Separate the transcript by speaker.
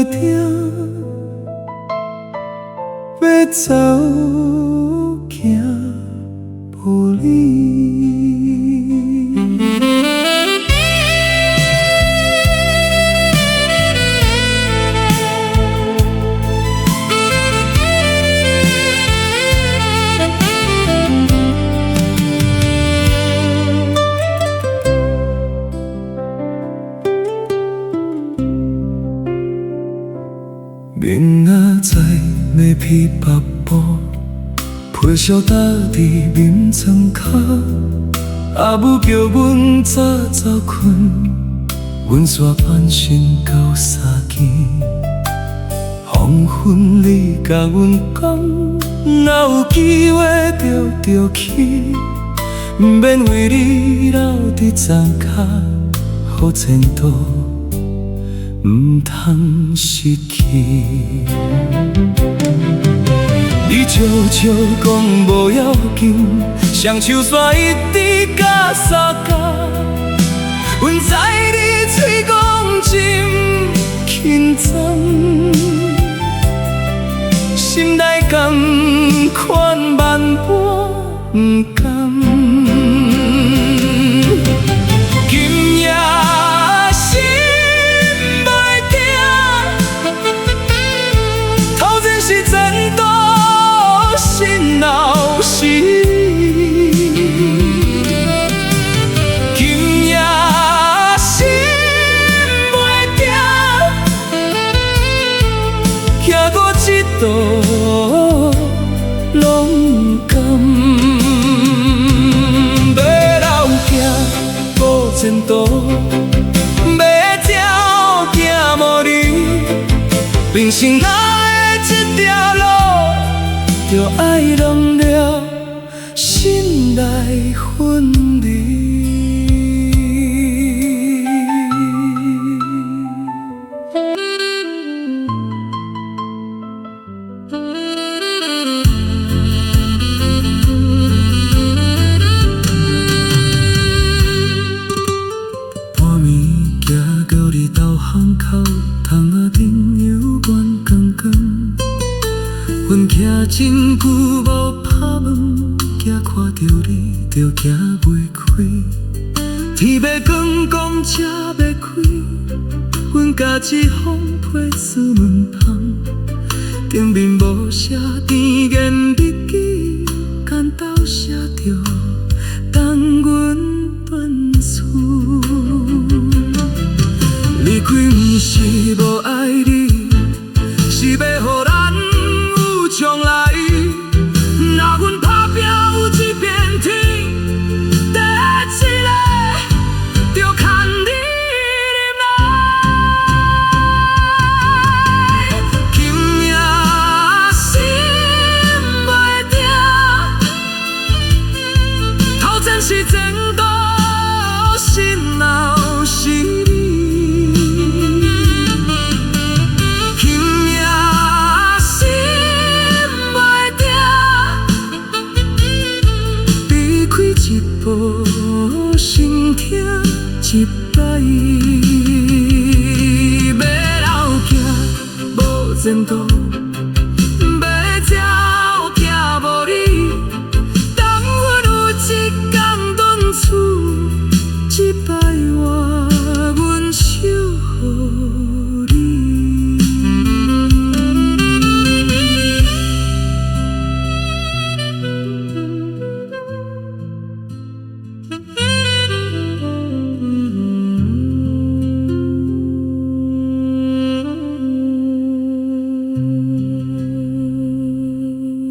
Speaker 1: 定要走，行无你。明仔载要去北部，陪小搭伫眠床脚，阿母叫阮早早困，阮煞翻身到三更。黄昏你甲阮讲，若有机会就去，毋免为你留伫床脚，好前途唔通失去。你悄悄讲无要紧，双手线一直甲三角，阮知你嘴讲真轻松，心内同款万般不甘。今夜心袂定，头前是前度，心闹是你。今夜心袂定，行过这道拢甘。要留行顾前途，要照行无你。人生爱的这条路，就爱弄了心内分离。半暝行到你导巷口，窗仔顶犹原光光。阮徛真久无拍门，惊看到你就行袂开。天要光，公车要开，阮家己放屁出门旁，顶面无写甜言蜜语，间斗写着等阮断厝。离开毋是